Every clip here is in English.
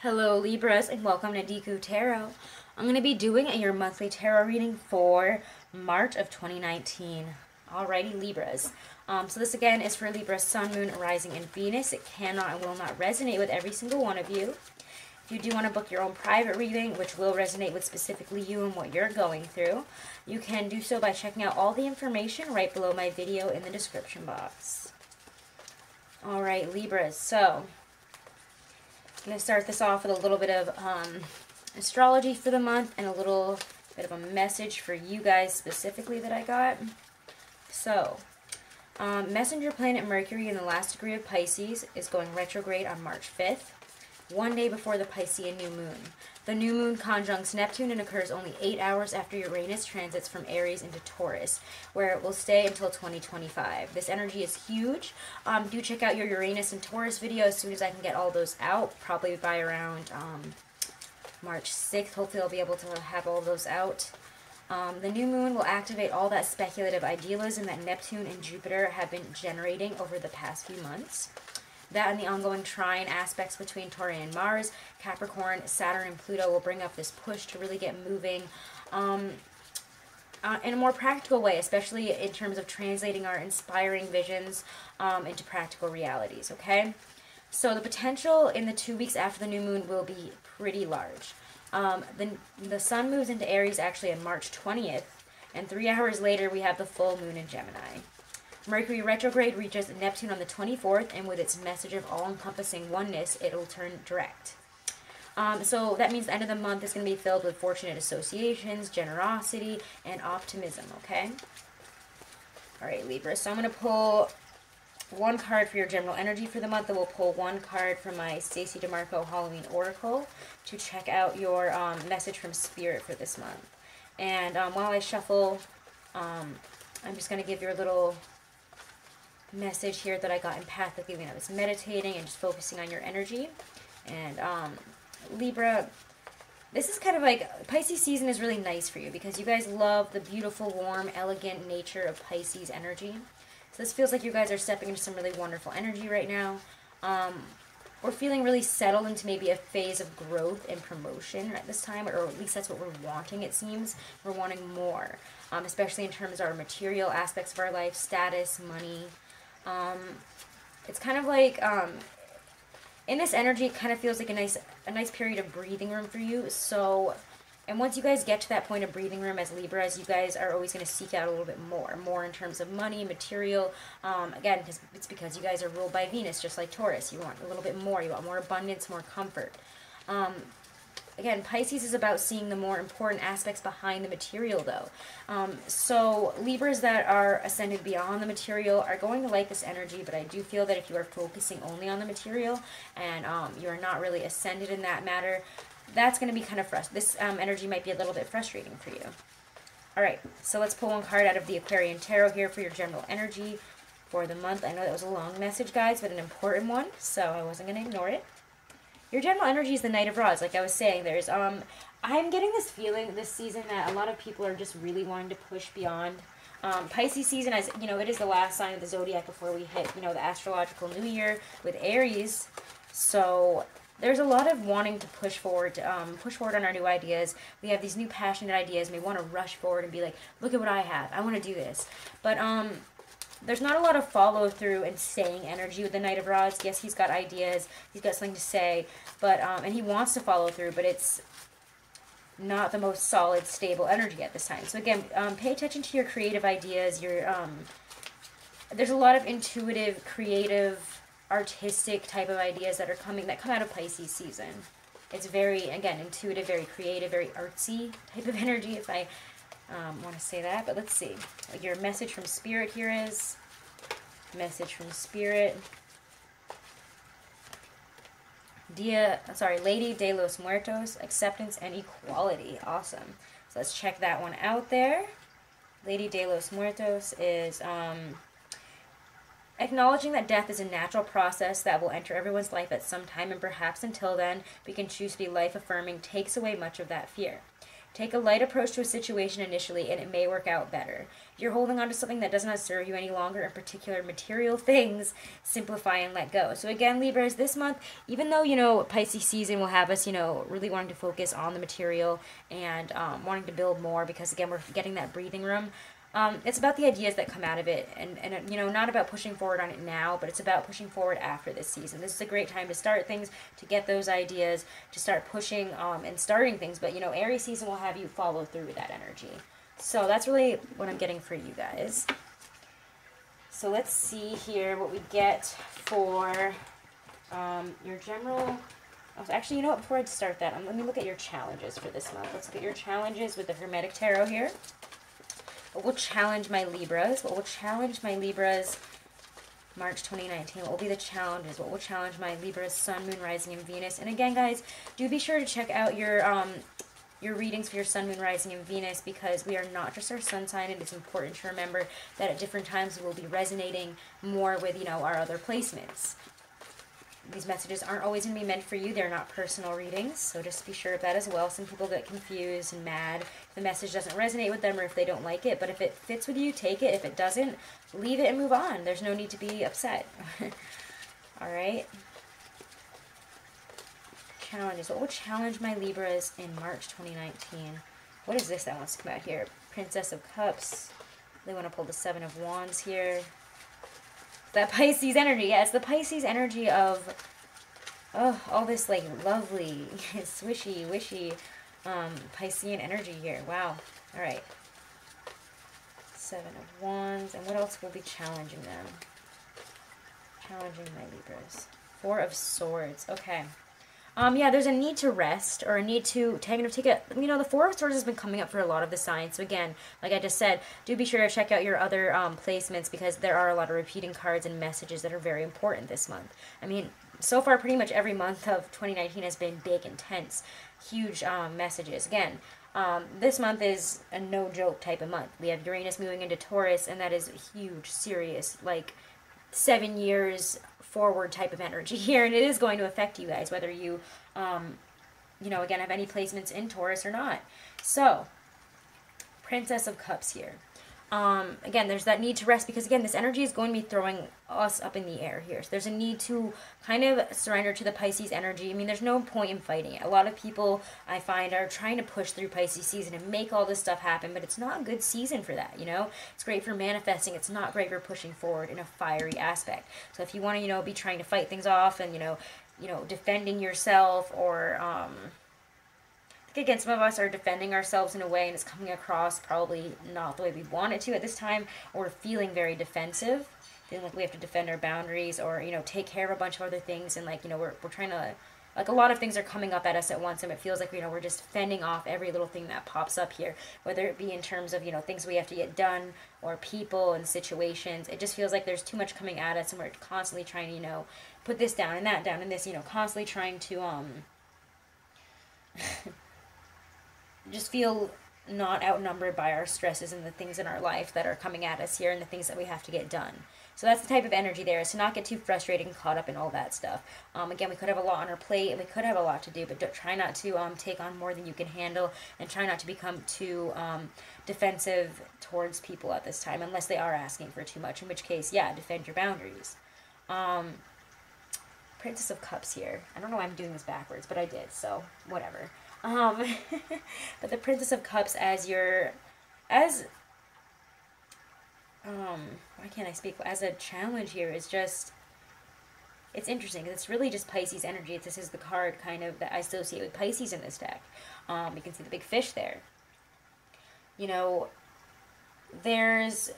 Hello Libras and welcome to Deku Tarot. I'm going to be doing your monthly tarot reading for March of 2019. Alrighty Libras. So this again is for Libra, Sun, Moon, Rising, and Venus. It cannot and will not resonate with every single one of you. If you do want to book your own private reading, which will resonate with specifically you and what you're going through, you can do so by checking out all the information right below my video in the description box. Alright Libras, so I'm going to start this off with a little bit of astrology for the month and a little bit of a message for you guys specifically that I got. So, messenger planet Mercury in the last degree of Pisces is going retrograde on March 5th, one day before the Piscean new moon. The new moon conjuncts Neptune and occurs only 8 hours after Uranus transits from Aries into Taurus, where it will stay until 2025. This energy is huge. Do check out your Uranus and Taurus video as soon as I can get all those out, probably by around March 6th. Hopefully I'll be able to have all those out. The new moon will activate all that speculative idealism that Neptune and Jupiter have been generating over the past few months. That and the ongoing trine aspects between Taurus and Mars, Capricorn, Saturn, and Pluto will bring up this push to really get moving in a more practical way, especially in terms of translating our inspiring visions into practical realities, okay? So the potential in the 2 weeks after the new moon will be pretty large. The sun moves into Aries actually on March 20th, and 3 hours later we have the full moon in Gemini. Mercury retrograde reaches Neptune on the 24th, and with its message of all-encompassing oneness, it'll turn direct. So that means the end of the month is going to be filled with fortunate associations, generosity, and optimism, okay? All right, Libra. So I'm going to pull one card for your general energy for the month, and we'll pull one card from my Stacey DeMarco Halloween Oracle to check out your message from Spirit for this month. And while I shuffle, I'm just going to give you a little message here that I got empathically when I was meditating and just focusing on your energy. And Libra, this is kind of like Pisces season is really nice for you because you guys love the beautiful, warm, elegant nature of Pisces energy. So this feels like you guys are stepping into some really wonderful energy right now. We're feeling really settled into maybe a phase of growth and promotion at this time, or at least that's what we're wanting, it seems. We're wanting more, especially in terms of our material aspects of our life, status, money. It's kind of like, in this energy, it kind of feels like a nice period of breathing room for you. So, and once you guys get to that point of breathing room as Libras, you guys are always going to seek out a little bit more in terms of money, material. Again, it's because you guys are ruled by Venus, just like Taurus. You want a little bit more. You want more abundance, more comfort. Again, Pisces is about seeing the more important aspects behind the material, though. So Libras that are ascended beyond the material are going to like this energy, but I do feel that if you are focusing only on the material and you're not really ascended in that matter, that's going to be kind of frustrating. This energy might be a little bit frustrating for you. All right, so let's pull one card out of the Aquarian Tarot here for your general energy for the month. I know that was a long message, guys, but an important one, so I wasn't going to ignore it. Your general energy is the Knight of Rods, like I was saying. There's, I'm getting this feeling this season that a lot of people are just really wanting to push beyond. Pisces season, as you know, it is the last sign of the zodiac before we hit, the astrological new year with Aries. So there's a lot of wanting to push forward on our new ideas. We have these new passionate ideas, and we want to rush forward and be like, look at what I have. I want to do this. But there's not a lot of follow-through and staying energy with the Knight of Rods. Yes, he's got ideas. He's got something to say. But and he wants to follow through, but it's not the most solid, stable energy at this time. So again, pay attention to your creative ideas. There's a lot of intuitive, creative, artistic type of ideas that come out of Pisces season. It's very, again, intuitive, very creative, very artsy type of energy, if I want to say that. But let's see. Like your message from Spirit here is, message from Spirit. Lady de los Muertos, acceptance and equality. Awesome. So let's check that one out there. Lady de los Muertos is acknowledging that death is a natural process that will enter everyone's life at some time, and perhaps until then, we can choose to be life-affirming, takes away much of that fear. Take a light approach to a situation initially, and it may work out better. If you're holding on to something that does not serve you any longer, in particular material things, simplify and let go. So again, Libras, this month, even though, you know, Pisces season will have us, you know, really wanting to focus on the material and wanting to build more, because again, we're getting that breathing room. It's about the ideas that come out of it, and you know, not about pushing forward on it now, but it's about pushing forward after this season. This is a great time to start things, to get those ideas, to start pushing and starting things. But you know, Aries season will have you follow through with that energy. So that's really what I'm getting for you guys. So let's see here what we get for your general. Actually, you know what? Before I start that, let me look at your challenges for this month. Let's look at your challenges with the Hermetic Tarot here. What will challenge my Libras? What will challenge my Libras March 2019? What will be the challenges? What will challenge my Libras, Sun, Moon, Rising, and Venus? And again, guys, do be sure to check out your readings for your Sun, Moon, Rising, and Venus, because we are not just our sun sign, and it's important to remember that at different times we will be resonating more with, you know, our other placements. These messages aren't always going to be meant for you. They're not personal readings, so just be sure of that as well. Some people get confused and mad if the message doesn't resonate with them or if they don't like it. But if it fits with you, take it. If it doesn't, leave it and move on. There's no need to be upset. All right. Challenges. What will challenge my Libras in March 2019? What is this that wants to come out here? Princess of Cups. They want to pull the Seven of Wands here. That Pisces energy. Yeah, it's the Pisces energy of, oh, all this like lovely, swishy, wishy, Piscean energy here. Wow. All right. Seven of Wands. And what else will be challenging them? Challenging my Libras. Four of Swords. Okay. Yeah, there's a need to rest, or a need to kind of take a, you know, the Four of Swords has been coming up for a lot of the signs. So again, like I just said, do be sure to check out your other placements, because there are a lot of repeating cards and messages that are very important this month. I mean, so far, pretty much every month of 2019 has been big, intense, huge messages. Again, this month is a no-joke type of month. We have Uranus moving into Taurus, and that is huge, serious, like 7 years forward type of energy here, and it is going to affect you guys, whether you, you know, again, have any placements in Taurus or not. So, Princess of Cups here. Again, there's that need to rest, because again, this energy is going to be throwing us up in the air here. So there's a need to kind of surrender to the Pisces energy. I mean, there's no point in fighting it. A lot of people, I find, are trying to push through Pisces season and make all this stuff happen, but it's not a good season for that, you know? It's great for manifesting. It's not great for pushing forward in a fiery aspect. So if you want to, you know, be trying to fight things off and, you know, defending yourself, or, again, some of us are defending ourselves in a way, and it's coming across probably not the way we want it to at this time, or we're feeling very defensive, feeling like we have to defend our boundaries, or, you know, take care of a bunch of other things, and, like, you know, we're trying to, like, a lot of things are coming up at us at once, and it feels like, you know, we're just fending off every little thing that pops up here, whether it be in terms of, you know, things we have to get done, or people and situations. It just feels like there's too much coming at us, and we're constantly trying to, you know, put this down and that down and this, you know, constantly trying to, just feel not outnumbered by our stresses and the things in our life that are coming at us here, and the things that we have to get done. So that's the type of energy there, is to not get too frustrated and caught up in all that stuff. Again, we could have a lot on our plate, and we could have a lot to do, but try not to take on more than you can handle, and try not to become too defensive towards people at this time, unless they are asking for too much, in which case, yeah, defend your boundaries. Princess of Cups here. I don't know why I'm doing this backwards, but I did, so whatever. But the Princess of Cups as why can't I speak? As a challenge here is just, it's interesting, because it's really just Pisces energy. This is the card kind of that I associate with Pisces in this deck. You can see the big fish there. You know, there's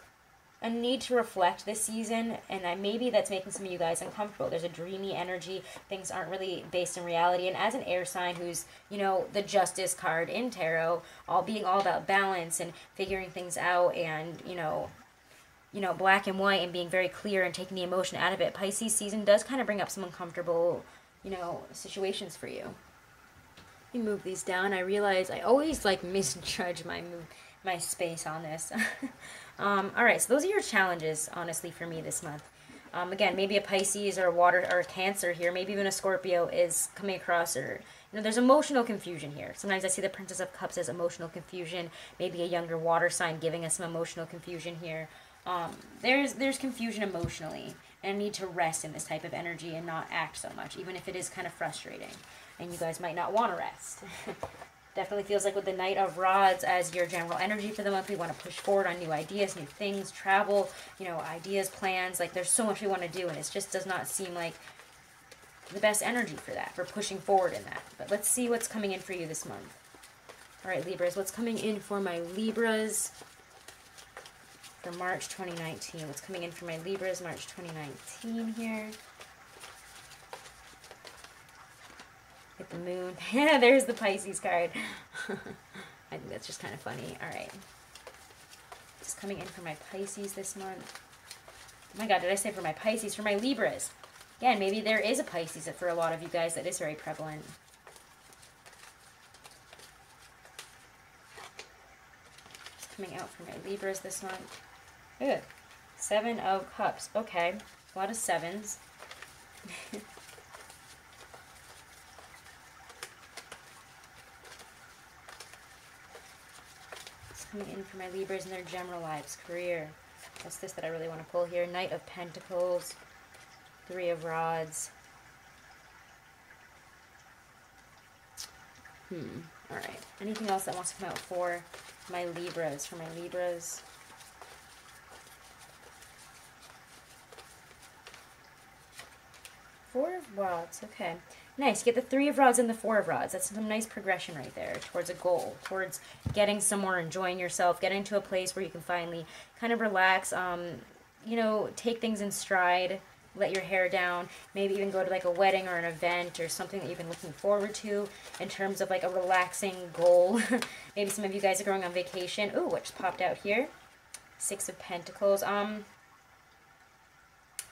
a need to reflect this season, and maybe that's making some of you guys uncomfortable. There's a dreamy energy. Things aren't really based in reality. And as an air sign who's, you know, the Justice card in tarot, being all about balance and figuring things out, and, you know, black and white, and being very clear and taking the emotion out of it, Pisces season does kind of bring up some uncomfortable, you know, situations for you. Let me move these down. I realize I always, like, misjudge my space on this. Alright, so those are your challenges, honestly, for me this month. Again, maybe a Pisces or a water or a Cancer here, maybe even a Scorpio is coming across, or there's emotional confusion here. Sometimes I see the Princess of Cups as emotional confusion. Maybe a younger water sign giving us some emotional confusion here. There's confusion emotionally, and need to rest in this type of energy and not act so much, even if it is kind of frustrating. And you guys might not want to rest. Definitely feels like with the Knight of Rods as your general energy for the month, we want to push forward on new ideas, new things, travel, ideas, plans. Like, there's so much we want to do, and it just does not seem like the best energy for that, for pushing forward in that. But let's see what's coming in for you this month. All right, Libras, what's coming in for my Libras for March 2019? What's coming in for my Libras March 2019 here? Get the moon. Yeah, there's the Pisces card. I think that's just kind of funny. All right. Just coming in for my Pisces this month. Oh my God, did I say for my Pisces? For my Libras. Again, maybe there is a Pisces that for a lot of you guys that is very prevalent. Just coming out for my Libras this month. Ugh. 7 of Cups. Okay. A lot of sevens. Coming in for my Libras in their general lives, career. What's this that I really want to pull here? Knight of Pentacles, 3 of Rods. All right. Anything else that wants to come out for my Libras? For my Libras. Four of Rods. Okay. Nice. You get the 3 of Rods and the 4 of Rods. That's some nice progression right there towards a goal, towards getting somewhere, enjoying yourself, getting to a place where you can finally kind of relax, take things in stride, let your hair down, maybe even go to like a wedding or an event or something that you've been looking forward to in terms of like a relaxing goal. Maybe some of you guys are going on vacation. Ooh, what just popped out here? 6 of Pentacles.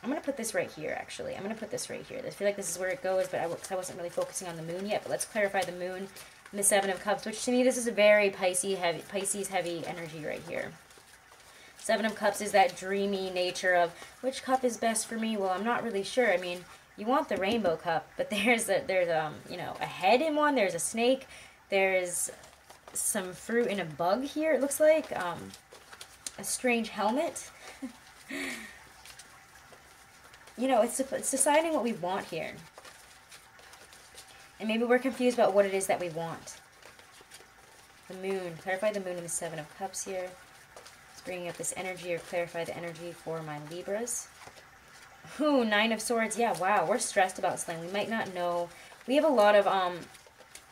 I'm going to put this right here, actually. I'm going to put this right here. I feel like this is where it goes, but I wasn't really focusing on the moon yet. But let's clarify the moon and the 7 of Cups, which to me, this is a very Pisces-heavy energy right here. 7 of Cups is that dreamy nature of, which cup is best for me? Well, I'm not really sure. I mean, you want the rainbow cup, but there's a head in one. There's a snake. There's some fruit and a bug here, it looks like. A strange helmet. It's deciding what we want here. And maybe we're confused about what it is that we want. The moon. Clarify the moon and the 7 of Cups here. It's bringing up this energy, or clarify the energy for my Libras. Ooh, 9 of Swords. Yeah, wow. We're stressed about something. We might not know. We have a lot of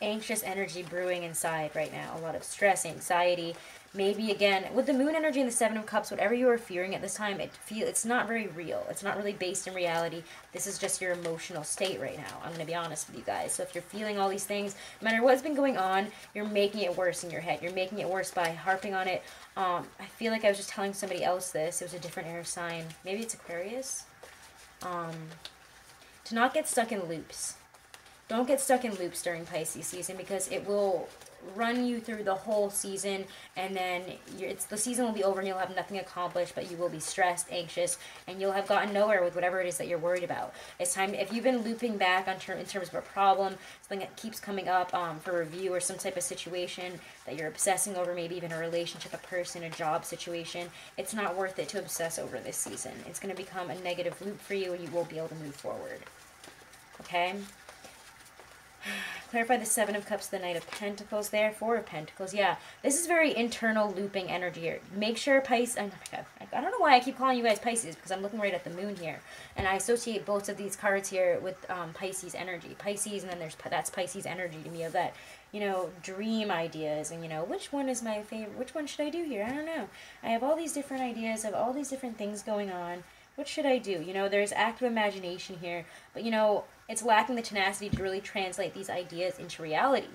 anxious energy brewing inside right now. A lot of stress, anxiety. Maybe, again, with the moon energy and the 7 of Cups, whatever you are fearing at this time, it's not very real. It's not really based in reality. This is just your emotional state right now. I'm going to be honest with you guys. So if you're feeling all these things, no matter what's been going on, you're making it worse in your head. You're making it worse by harping on it. I feel like I was just telling somebody else this. It was a different air sign. Maybe it's Aquarius. To not get stuck in loops. Don't get stuck in loops during Pisces season, because it will run you through the whole season, and then the season will be over and you'll have nothing accomplished, but you will be stressed, anxious, and you'll have gotten nowhere with whatever it is that you're worried about. It's time, if you've been looping back in terms of a problem, something that keeps coming up for review, or some type of situation that you're obsessing over, maybe even a relationship, a person, a job situation, it's not worth it to obsess over this season. It's going to become a negative loop for you, and you won't be able to move forward. Okay? Clarify the 7 of Cups, the Knight of Pentacles there, 4 of Pentacles. Yeah, this is very internal looping energy here. Make sure Pisces, oh my God, I don't know why I keep calling you guys Pisces, because I'm looking right at the moon here. And I associate both of these cards here with Pisces energy. Pisces, and then that's Pisces energy to me, of that, dream ideas. And, which one is my favorite? Which one should I do here? I don't know. I have all these different ideas, I have all these different things going on. What should I do? There's active imagination here, but, it's lacking the tenacity to really translate these ideas into reality.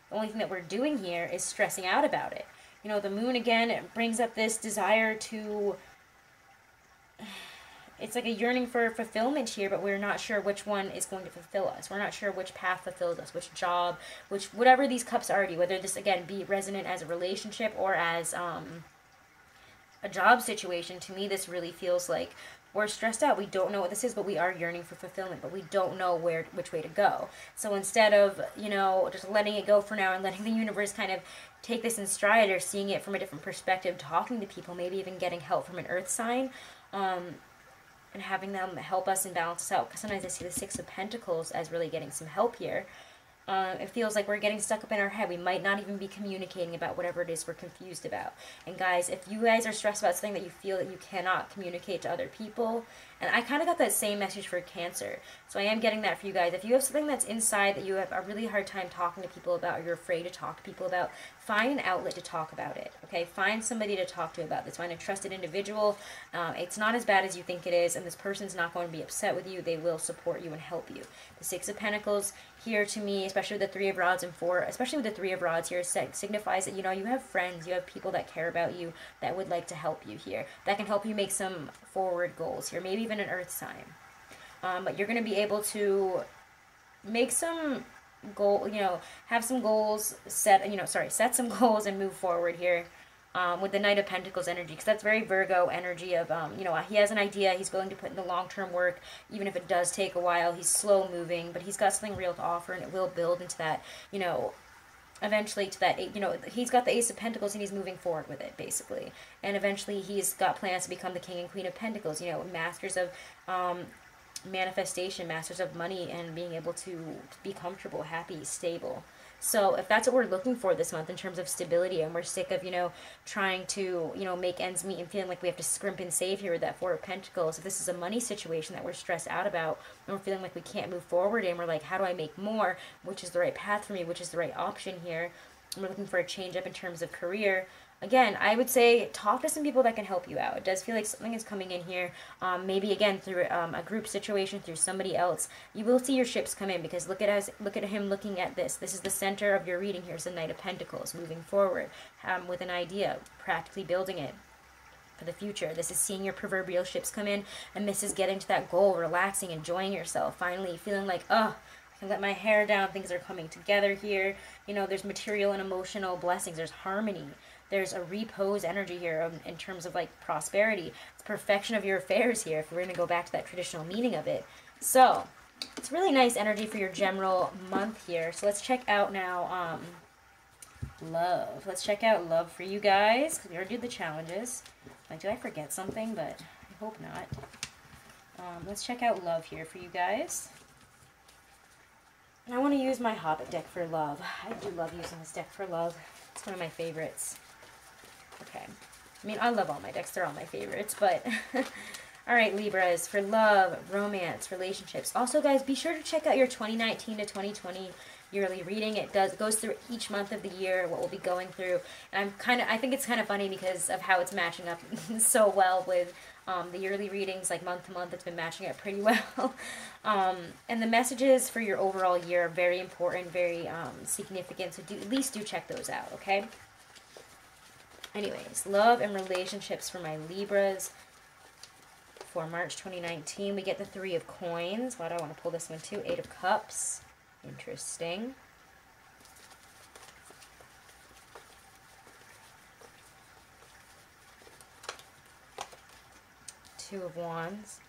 The only thing that we're doing here is stressing out about it. The moon, again, it brings up this desire to... It's like a yearning for fulfillment here, but we're not sure which one is going to fulfill us. We're not sure which path fulfills us, which job, whatever these cups are, whether this, again, be resonant as a relationship or as a job situation. To me, this really feels like we're stressed out. We don't know what this is, but we are yearning for fulfillment, but we don't know which way to go. So instead of, you know, just letting it go for now and letting the universe kind of take this in stride, or seeing it from a different perspective, talking to people, maybe even getting help from an earth sign, and having them help us and balance us out. Because sometimes I see the Six of Pentacles as really getting some help here. It feels like we're getting stuck up in our head. We might not even be communicating about whatever it is we're confused about. And guys, if you guys are stressed about something that you feel that you cannot communicate to other people, and I kind of got that same message for Cancer, so I am getting that for you guys. If you have something that's inside that you have a really hard time talking to people about, or you're afraid to talk to people about, find an outlet to talk about it, okay? Find somebody to talk to about this. Find a trusted individual. It's not as bad as you think it is, and this person's not going to be upset with you. They will support you and help you. The Six of Pentacles here to me, especially with the Three of Rods and Four, especially with the Three of Rods here, signifies that, you know, you have friends, you have people that care about you, that would like to help you here, that can help you make some forward goals here, maybe even an earth sign. But you're going to be able to make some goal, you know, have some goals set, you know, set some goals and move forward here. With the Knight of Pentacles energy, because that's very Virgo energy of, you know, he has an idea, he's willing to put in the long-term work, even if it does take a while. He's slow moving, but he's got something real to offer, and it will build into that, you know, eventually to that, you know, he's got the Ace of Pentacles, and he's moving forward with it, basically. And eventually he's got plans to become the King and Queen of Pentacles, you know, masters of manifestation, masters of money, and being able to be comfortable, happy, stable. So if that's what we're looking for this month in terms of stability, and we're sick of, you know, trying to, you know, make ends meet and feeling like we have to scrimp and save here with that Four of Pentacles, if this is a money situation that we're stressed out about, and we're feeling like we can't move forward, and we're like, how do I make more? Which is the right path for me? Which is the right option here? And we're looking for a change up in terms of career. Again, I would say talk to some people that can help you out. It does feel like something is coming in here. Maybe again through a group situation, through somebody else. You will see your ships come in, because look at him looking at this. This is the center of your reading here. It's the Knight of Pentacles, moving forward with an idea, practically building it for the future. This is seeing your proverbial ships come in, and this is getting to that goal, relaxing, enjoying yourself, finally feeling like, oh, I can let my hair down. Things are coming together here. You know, there's material and emotional blessings. There's harmony. There's a repose energy here in terms of like prosperity. It's perfection of your affairs here, if we're going to go back to that traditional meaning of it. So it's really nice energy for your general month here. So let's check out now love. Let's check out love for you guys, because we already did the challenges. Like, did I forget something? But I hope not. Let's check out love here for you guys. And I want to use my Hobbit deck for love. I do love using this deck for love. It's one of my favorites. Okay. I mean, I love all my decks. They're all my favorites, but... all right, Libras, for love, romance, relationships. Also, guys, be sure to check out your 2019 to 2020 yearly reading. It goes through each month of the year, what we'll be going through. And I think it's kind of funny because of how it's matching up so well with the yearly readings, like month to month. It's been matching up pretty well. And the messages for your overall year are very important, very significant. So at least do check those out, okay? Anyways, love and relationships for my Libras for March 2019. We get the Three of Coins. Why do I want to pull this one too? Eight of Cups. Interesting. Two of Wands.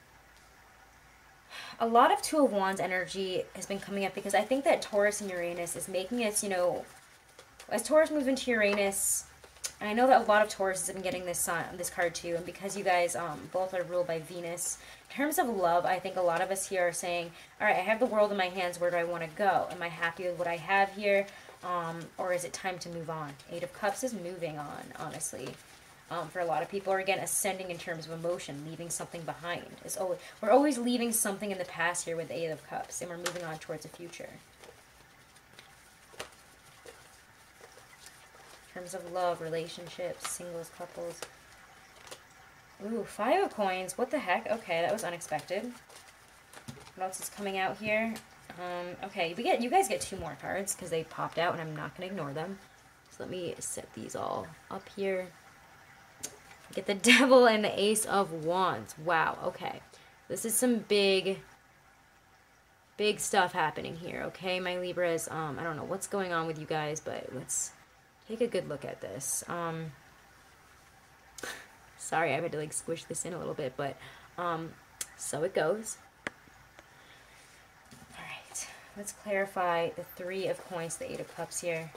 A lot of Two of Wands energy has been coming up because I think that Taurus and Uranus is making us, you know, as Taurus moves into Uranus, and I know that a lot of Tauruses have been getting this card too, and because you guys both are ruled by Venus, in terms of love, I think a lot of us here are saying, all right, I have the world in my hands, where do I want to go? Am I happy with what I have here? Or is it time to move on? Eight of Cups is moving on, honestly. For a lot of people, or again, ascending in terms of emotion, leaving something behind. We're always leaving something in the past here with the Eight of Cups, and we're moving on towards the future. In terms of love, relationships, singles, couples. Ooh, Five of Coins. What the heck? Okay, that was unexpected. What else is coming out here? Okay, you guys get two more cards because they popped out, and I'm not going to ignore them. So let me set these all up here. Get the Devil and the Ace of Wands. Wow, okay. This is some big stuff happening here, okay, my Libras? I don't know what's going on with you guys, but let's take a good look at this. Sorry, I had to like squish this in a little bit, but So it goes. All right, let's clarify the Three of Coins, the Eight of Cups here.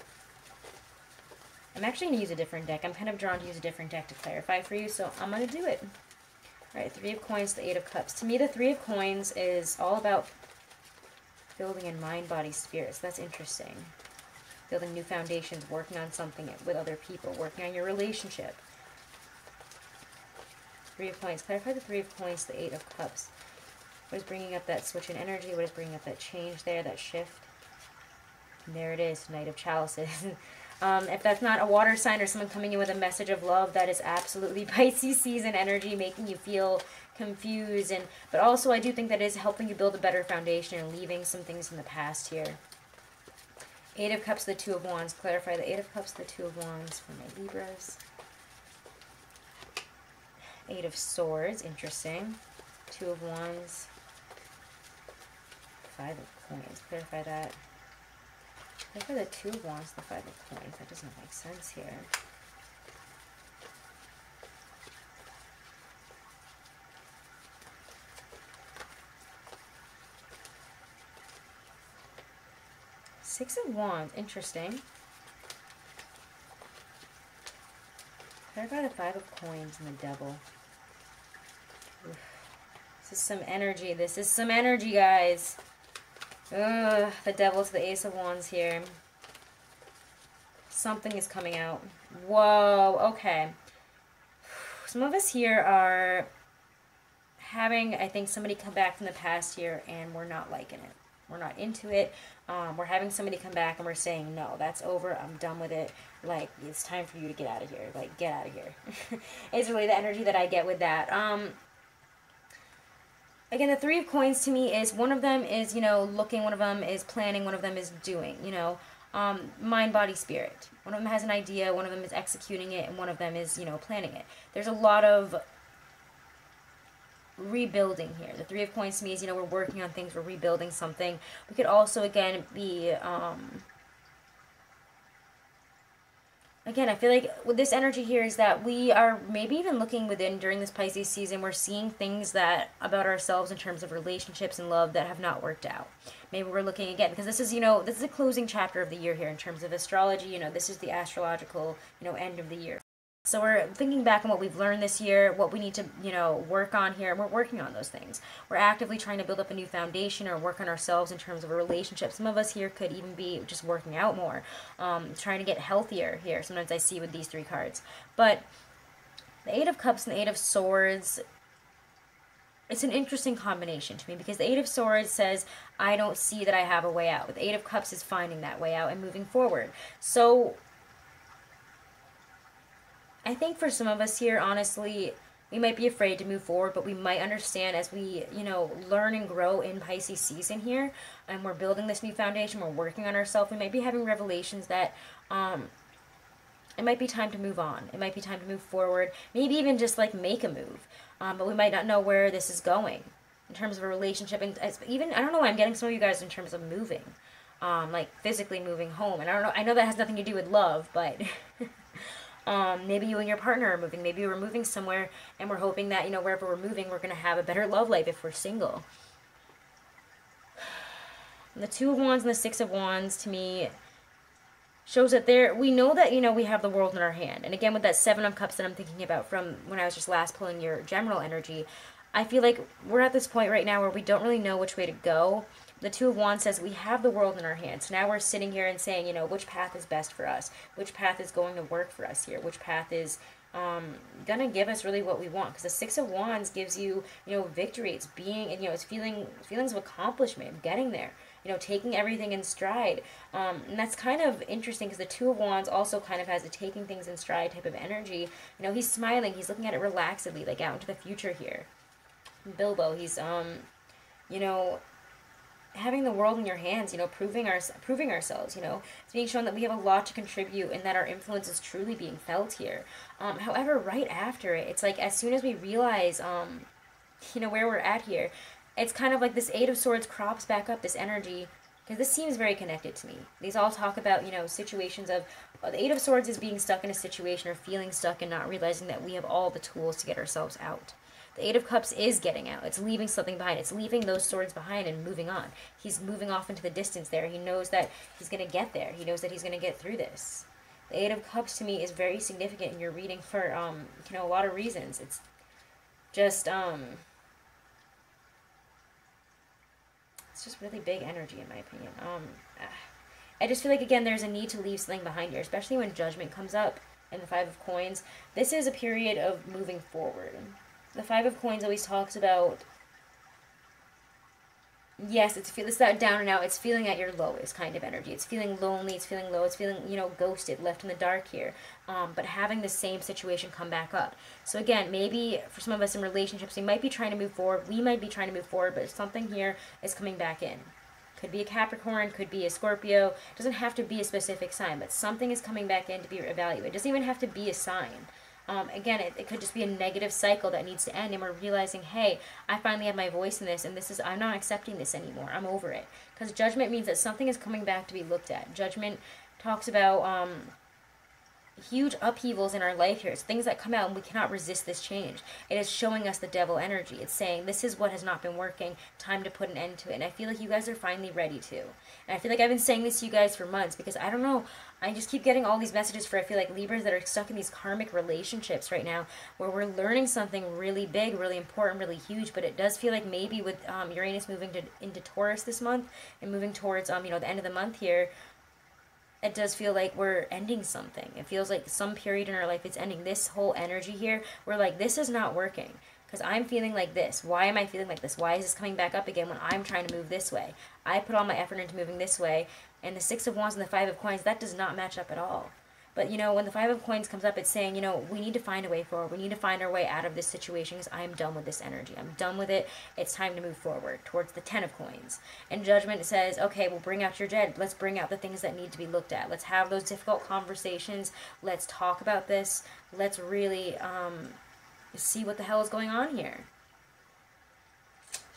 I'm actually going to use a different deck. I'm kind of drawn to use a different deck to clarify for you, so I'm going to do it. All right, Three of Coins, the Eight of Cups. To me, the Three of Coins is all about building in mind, body, spirit. So that's interesting. Building new foundations, working on something with other people, working on your relationship. Three of Coins. Clarify the Three of Coins, the Eight of Cups. What is bringing up that switch in energy? What is bringing up that change there, that shift? And there it is, Knight of Chalices. If that's not a water sign or someone coming in with a message of love, that is absolutely Pisces season energy, making you feel confused. But also, I do think that is helping you build a better foundation and leaving some things in the past here. Eight of Cups, the Two of Wands. Clarify the Eight of Cups, the Two of Wands for my Libras. Eight of Swords, interesting. Two of Wands. Five of Coins. Clarify that. Clarify the Two of Wands, the Five of Coins. That doesn't make sense here. Six of Wands, interesting. Clarify the Five of Coins and the Devil. Oof. This is some energy. This is some energy, guys. Ugh, the Devil to the Ace of Wands here. Something is coming out. Whoa, okay. Some of us here are having, I think, somebody come back from the past here and we're not liking it. We're not into it. We're having somebody come back and we're saying, no, that's over. I'm done with it. Like, it's time for you to get out of here. Like, get out of here. It's really the energy that I get with that. Again, the Three of Coins to me is, one of them is, you know, looking, one of them is planning, one of them is doing, you know. Mind, body, spirit. One of them has an idea, one of them is executing it, and one of them is, you know, planning it. There's a lot of rebuilding here. The Three of Coins to me is, you know, we're working on things, we're rebuilding something. We could also, again, be, again, I feel like with this energy here is that we are maybe even looking within during this Pisces season. We're seeing things that about ourselves in terms of relationships and love that have not worked out. Maybe we're looking again, because this is, you know, this is a closing chapter of the year here in terms of astrology. You know, this is the astrological, you know, end of the year. So we're thinking back on what we've learned this year, what we need to, you know, work on here, and we're working on those things. We're actively trying to build up a new foundation or work on ourselves in terms of a relationship. Some of us here could even be just working out more, trying to get healthier here. Sometimes I see with these three cards. But the Eight of Cups and the Eight of Swords, it's an interesting combination to me, because the Eight of Swords says, I don't see that I have a way out. But the Eight of Cups is finding that way out and moving forward. So I think for some of us here, honestly, we might be afraid to move forward, but we might understand as we, you know, learn and grow in Pisces season here, and we're building this new foundation, we're working on ourselves, we might be having revelations that it might be time to move on. It might be time to move forward, maybe even just like make a move, but we might not know where this is going in terms of a relationship, and even, I don't know why I'm getting some of you guys in terms of moving, like physically moving home, and I know that has nothing to do with love, but maybe you and your partner are moving. Maybe we're moving somewhere and we're hoping that, you know, wherever we're moving, we're going to have a better love life if we're single. And the Two of Wands and the Six of Wands, to me, shows that we know that, you know, we have the world in our hand. And again, with that Seven of Cups that I'm thinking about from when I was just last pulling your general energy, I feel like we're at this point right now where we don't really know which way to go. The Two of Wands says we have the world in our hands. So now we're sitting here and saying, you know, which path is best for us? Which path is going to work for us here? Which path is going to give us really what we want? Because the Six of Wands gives you, you know, victory. It's being, you know, it's feelings of accomplishment, getting there. You know, taking everything in stride. And that's kind of interesting because the Two of Wands also kind of has a taking things in stride type of energy. You know, he's smiling. He's looking at it relaxedly, like out into the future here. Bilbo, he's, you know, having the world in your hands, you know, proving ourselves, you know, it's being shown that we have a lot to contribute and that our influence is truly being felt here. However, right after it, it's like as soon as we realize, you know, where we're at here, it's kind of like this Eight of Swords crops back up, this energy, because this seems very connected to me. These all talk about, you know, situations of, the Eight of Swords is being stuck in a situation or feeling stuck and not realizing that we have all the tools to get ourselves out. The Eight of Cups is getting out. It's leaving something behind. It's leaving those swords behind and moving on. He's moving off into the distance there. He knows that he's going to get there. He knows that he's going to get through this. The Eight of Cups to me is very significant in your reading for, you know, a lot of reasons. It's just, it's just really big energy in my opinion. I just feel like, again, there's a need to leave something behind here, especially when Judgment comes up in the Five of Coins. This is a period of moving forward. The Five of Coins always talks about, yes, it's that down and out. It's feeling at your lowest kind of energy. It's feeling lonely. It's feeling low. It's feeling, you know, ghosted, left in the dark here. But having the same situation come back up. So again, maybe for some of us in relationships, we might be trying to move forward. We might be trying to move forward, but something here is coming back in. Could be a Capricorn, could be a Scorpio. It doesn't have to be a specific sign, but something is coming back in to be evaluated. It doesn't even have to be a sign. Again, it could just be a negative cycle that needs to end, and we're realizing, hey, I finally have my voice in this, and this is, I'm not accepting this anymore. I'm over it. Because Judgment means that something is coming back to be looked at. Judgment talks about huge upheavals in our life here. It's things that come out and we cannot resist this change. It is showing us the devil energy. It's saying this is what has not been working. Time to put an end to it. And I feel like you guys are finally ready to. And I feel like I've been saying this to you guys for months because I don't know. I just keep getting all these messages for, I feel like, Libras that are stuck in these karmic relationships right now where we're learning something really big, really important, really huge. But it does feel like maybe with Uranus moving into Taurus this month and moving towards you know, the end of the month here, it does feel like we're ending something. It feels like some period in our life it's ending. This whole energy here, we're like, this is not working. Because I'm feeling like this. Why am I feeling like this? Why is this coming back up again when I'm trying to move this way? I put all my effort into moving this way. And the Six of Wands and the Five of Coins, that does not match up at all. But, you know, when the Five of Coins comes up, it's saying, you know, we need to find a way forward. We need to find our way out of this situation because I am done with this energy. I'm done with it. It's time to move forward towards the Ten of Coins. And Judgment says, okay, well, bring out your dread. Let's bring out the things that need to be looked at. Let's have those difficult conversations. Let's talk about this. Let's really see what the hell is going on here.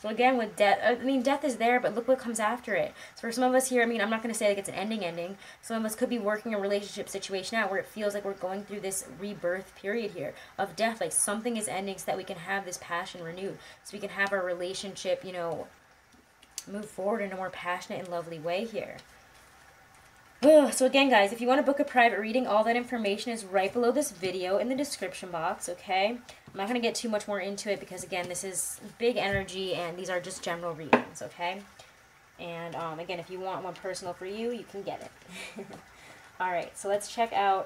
So again, with death, I mean, death is there, but look what comes after it. So for some of us here, I mean, I'm not going to say like it's an ending. Some of us could be working a relationship situation out where it feels like we're going through this rebirth period here of death. Like something is ending so that we can have this passion renewed. So we can have our relationship, you know, move forward in a more passionate and lovely way here. So again, guys, if you want to book a private reading, all that information is right below this video in the description box, okay? I'm not going to get too much more into it because, again, this is big energy and these are just general readings, okay? And, again, if you want one personal for you, you can get it. Alright, so let's check out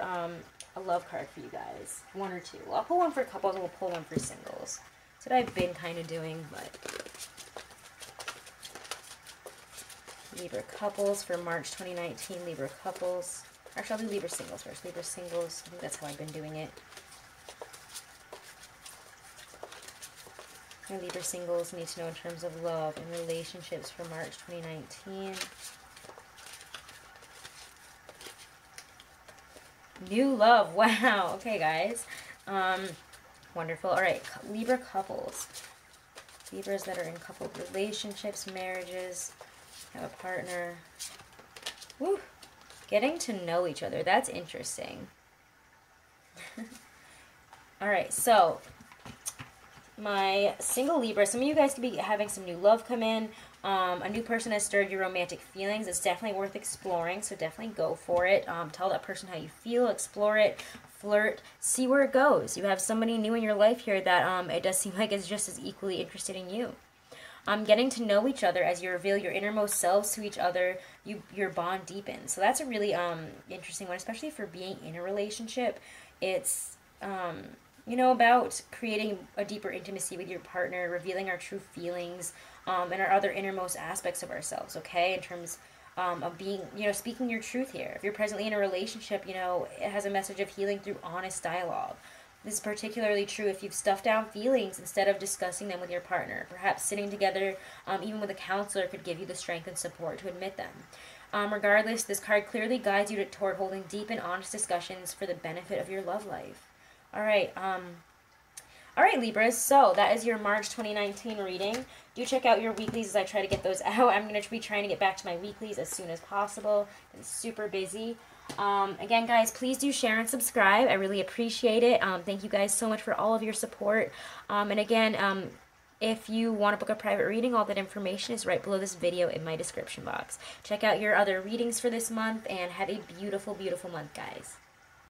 a love card for you guys. One or two. Well, I'll pull one for couples and we'll pull one for singles. That's what I've been kind of doing, but... Libra couples for March 2019. Libra couples. Actually, I'll do Libra singles first. Libra singles. I think that's how I've been doing it. My Libra singles need to know in terms of love and relationships for March 2019. New love. Wow. Okay, guys. Wonderful. All right. Libra couples. Libras that are in coupled relationships, marriages, have a partner. Woo. Getting to know each other. That's interesting. All right. So, my single Libra, some of you guys could be having some new love come in. A new person has stirred your romantic feelings. It's definitely worth exploring, so definitely go for it. Tell that person how you feel, explore it, flirt, see where it goes. You have somebody new in your life here that it does seem like is just as equally interested in you. Getting to know each other as you reveal your innermost selves to each other, your bond deepens. So that's a really interesting one, especially for being in a relationship. It's you know, about creating a deeper intimacy with your partner, revealing our true feelings, and our other innermost aspects of ourselves, okay? In terms of being, you know, speaking your truth here. If you're presently in a relationship, you know, it has a message of healing through honest dialogue. This is particularly true if you've stuffed down feelings instead of discussing them with your partner. Perhaps sitting together, even with a counselor, could give you the strength and support to admit them. Regardless, this card clearly guides you toward holding deep and honest discussions for the benefit of your love life. All right, Libras, so that is your March 2019 reading. Do check out your weeklies as I try to get those out. I'm going to be trying to get back to my weeklies as soon as possible. Been super busy. Again, guys, please do share and subscribe. I really appreciate it. Thank you guys so much for all of your support. And again, if you want to book a private reading, all that information is right below this video in my description box. Check out your other readings for this month, and have a beautiful, beautiful month, guys.